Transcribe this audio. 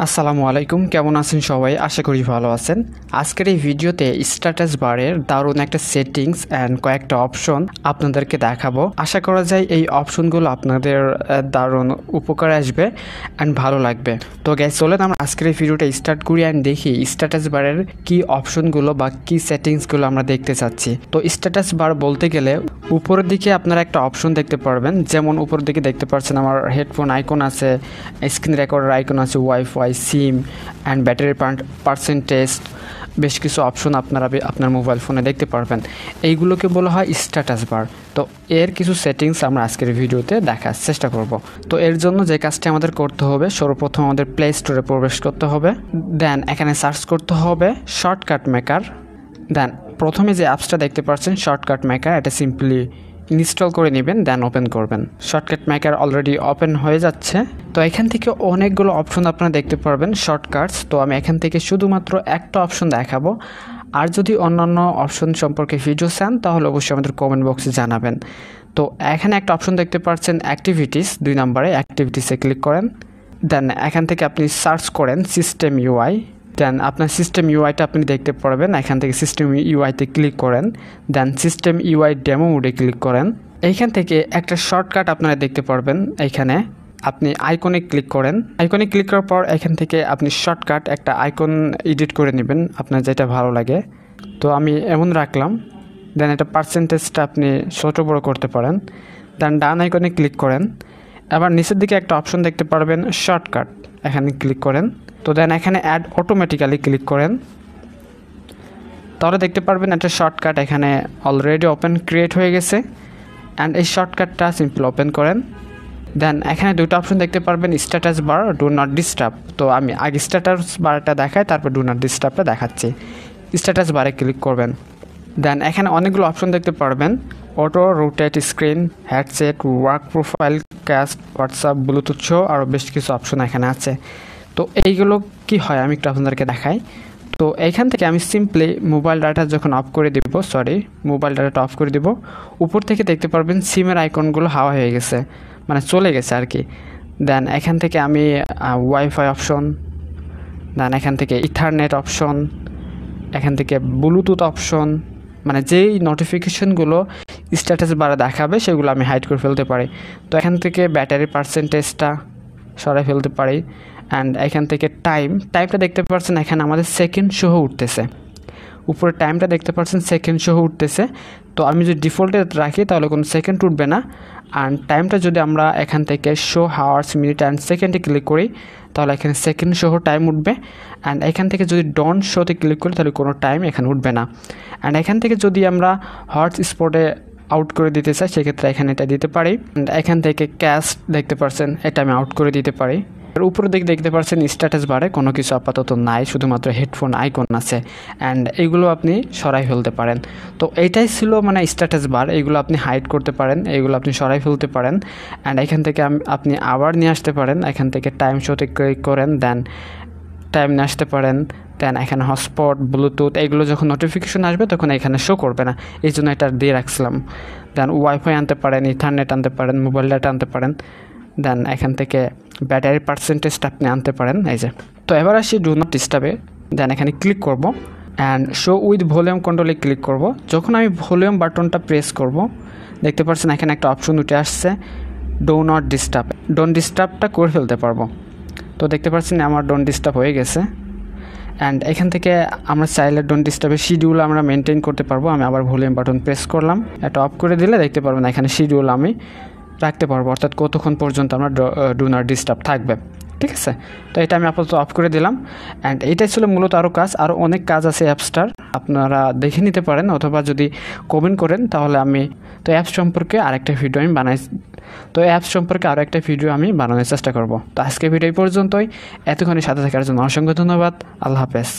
আসসালামু আলাইকুম, কেমন আছেন সবাই? আশা করি ভালো আছেন। আজকের এই ভিডিওতে স্ট্যাটাস বারের দারুণ একটা সেটিংস অ্যান্ড কয়েকটা অপশন আপনাদেরকে দেখাবো। আশা করা যায় এই অপশনগুলো আপনাদের দারুণ উপকারে আসবে অ্যান্ড ভালো লাগবে। তো গ্যাস চলেন আমরা আজকের এই ভিডিওটা স্টার্ট করি অ্যান্ড দেখি স্ট্যাটাস বারের কি অপশনগুলো বা কি সেটিংসগুলো আমরা দেখতে চাচ্ছি। তো স্ট্যাটাস বার বলতে গেলে উপরের দিকে আপনারা একটা অপশন দেখতে পারবেন, যেমন উপরের দিকে দেখতে পাচ্ছেন আমার হেডফোন আইকন আছে, স্ক্রিন রেকর্ডার আইকন আছে, wifi, SIM and battery percentage, বেশ কিছু অপশন আপনারা আপনার মোবাইল ফোনে দেখতে পারবেন। এইগুলোকে বলা হয় স্ট্যাটাস বার। তো এর কিছু সেটিংস আমরা আজকের ভিডিওতে দেখার চেষ্টা করব। তো এর জন্য যে কাজটি আমাদের করতে হবে, সর্বপ্রথম আমাদের প্লে স্টোরে প্রবেশ করতে হবে, দেন এখানে সার্চ করতে হবে শর্টকাট মেকার। দেন প্রথমে যে অ্যাপসটা দেখতে পাচ্ছেন শর্টকাট মেকার, এটা সিম্পলি ইনস্টল করে নেবেন, দেন ওপেন করবেন। শর্টকাট মেকার অলরেডি ওপেন হয়ে যাচ্ছে। তো এখান থেকে অনেকগুলো অপশন আপনারা দেখতে পারবেন শর্টকাটস। তো আমি এখান থেকে শুধুমাত্র একটা অপশন দেখাবো। আর যদি অন্যান্য অপশন সম্পর্কে ভিডিও চান তাহলে অবশ্যই আমাদের কমেন্ট বক্সে জানাবেন। তো এখানে একটা অপশন দেখতে পাচ্ছেন অ্যাক্টিভিটিস, 2 নম্বরে অ্যাক্টিভিটিসে ক্লিক করেন। দেন এখান থেকে আপনি সার্চ করেন সিস্টেম ইউআই। দেন আপনার সিস্টেম ইউআইটা আপনি দেখতে পারবেন। এখান থেকে সিস্টেম ইউআইতে ক্লিক করেন, দেন সিস্টেম ইউআই ডেমো মোডে ক্লিক করেন। এইখান থেকে একটা শর্টকাট আপনারা দেখতে পারবেন। এইখানে আপনি আইকনে ক্লিক করেন। আইকনে ক্লিক করার পর এখান থেকে আপনি শর্টকাট একটা আইকন এডিট করে নেবেন আপনার যেটা ভালো লাগে। তো আমি এমন রাখলাম। দেন এটা পার্সেন্টেজটা আপনি ছোটো বড়ো করতে পারেন। দেন ডান আইকনে ক্লিক করেন। আবার নিচের দিকে একটা অপশন দেখতে পারবেন শর্টকাট, এখানে ক্লিক করেন। তো দেন এখানে অ্যাড অটোমেটিক্যালি ক্লিক করেন। তাহলে দেখতে পারবেন একটা শর্টকাট এখানে অলরেডি ওপেন ক্রিয়েট হয়ে গেছে। অ্যান্ড এই শর্টকাটটা সিম্পল ওপেন করেন। দেন এখানে দুটো অপশন দেখতে পারবেন status bar, do not disturb. তো আমি আগে স্ট্যাটাস বারটা দেখাই, তারপর ডু নট ডিস্টার্বটা দেখাচ্ছি। স্ট্যাটাস বারে ক্লিক করবেন। দেন এখানে অনেকগুলো অপশন দেখতে পারবেন, auto rotate screen, headset, work profile, cast, WhatsApp, Bluetooth show, আরও বেশ কিছু অপশন এখানে আছে। তো এইগুলো কি হয় আমি একটু আপনাদেরকে দেখাই। তো এইখান থেকে আমি সিম্পলি মোবাইল ডাটা যখন অফ করে দিব, মোবাইল ডাটাটা অফ করে দিব, উপর থেকে দেখতে পারবেন সিমের আইকনগুলো হাওয়া হয়ে গেছে, মানে চলে গেছে আর কি। দেন এখান থেকে আমি ওয়াইফাই অপশন, দেন এখান থেকে ইথারনেট অপশন, এখান থেকে ব্লুটুথ অপশন, মানে যেই নোটিফিকেশনগুলো স্ট্যাটাস বারে দেখাবে সেগুলো আমি হাইড করে ফেলতে পারি। তো এখান থেকে ব্যাটারি পার্সেন্টেজটা সরাই ফেলতে পারি। অ্যান্ড এখান থেকে টাইমটা দেখতে পাচ্ছেন এখানে আমাদের সেকেন্ড সহ উঠতেছে, উপরে টাইমটা দেখতে পাচ্ছেন সেকেন্ড সহ উঠতেছে। তো আমি যদি ডিফল্টে রাখি তাহলে কোনো সেকেন্ড উঠবে না। অ্যান্ড টাইমটা যদি আমরা এখান থেকে শো হাওয়ার্স, মিনিট অ্যান্ড সেকেন্ডে ক্লিক করি তাহলে এখানে সেকেন্ড সহ টাইম উঠবে। অ্যান্ড এখান থেকে যদি ডন্ট শোতে ক্লিক করি তাহলে কোনো টাইম এখানে উঠবে না। অ্যান্ড এখান থেকে যদি আমরা হটস্পটে আউট করে দিতে চাই সেক্ষেত্রে এখানে এটা দিতে পারি। এখান থেকে ক্যাশ দেখতে পাচ্ছেন, এটা আমি আউট করে দিতে পারি। আর উপরের দিকে দেখতে পাচ্ছেন স্ট্যাটাস বারে কোনো কিছু আপাতত নাই, শুধুমাত্র হেডফোন আইকন আছে। অ্যান্ড এইগুলো আপনি সরাই ফেলতে পারেন। তো এইটাই ছিল মানে স্ট্যাটাস বার, এইগুলো আপনি হাইড করতে পারেন, এইগুলো আপনি সরাই ফেলতে পারেন। অ্যান্ড এখান থেকে আপনি আবার নিয়ে আসতে পারেন। এখান থেকে টাইম শোতে ক্লিক করেন, দেন টাইম নিয়ে আসতে পারেন। দেন এখানে হটস্পট, ব্লুটুথ, এইগুলো যখন নোটিফিকেশন আসবে তখন এখানে শো করবে না, এই জন্য এটা দিয়ে রাখছিলাম। দেন ওয়াইফাই আনতে পারেন, ইথারনেট আনতে পারেন, মোবাইল ডাটা আনতে পারেন। দেন এখান থেকে ব্যাটারি পার্সেন্টেজটা আপনি আনতে পারেন, এই যে। তো এবার আসি ডু নট ডিস্টার্বে। দেন এখানে ক্লিক করব অ্যান্ড শো উইথ ভলিউম কন্ট্রোলে ক্লিক করব। যখন আমি ভলিউম বাটনটা প্রেস করব দেখতে পাচ্ছেন এখানে একটা অপশন উঠে আসছে ডু নট ডিস্টার্ব। ডোন্ট ডিস্টার্বটা করে ফেলতে পারবো। তো দেখতে পাচ্ছেন আমার ডোন্ট ডিস্টার্ব হয়ে গেছে। অ্যান্ড এখান থেকে আমরা চাইলে ডোন্ট ডিস্টার্বের শিডিউল আমরা মেনটেন করতে পারবো। আমি আবার ভলিউম বাটন প্রেস করলাম, এটা অফ করে দিলে দেখতে পারবেন এখানে শিডিউল আমি রাখতে পারবো, অর্থাৎ কতক্ষণ পর্যন্ত আমরা ডু নট ডিস্টার্ব থাকবে, ঠিক আছে। তো এটা আমি আপাতত অফ করে দিলাম। অ্যান্ড এইটাই ছিল মূলত আরও কাজ, আরও অনেক কাজ আছে অ্যাপসটার, আপনারা দেখে নিতে পারেন অথবা যদি কমেন্ট করেন তাহলে আমি তো অ্যাপস সম্পর্কে আরেকটা ভিডিও আমি বানানোর চেষ্টা করব। তো আজকে ভিডিও এই পর্যন্তই। এতক্ষণে সাথে থাকার জন্য অসংখ্য ধন্যবাদ। আল্লাহ হাফেজ।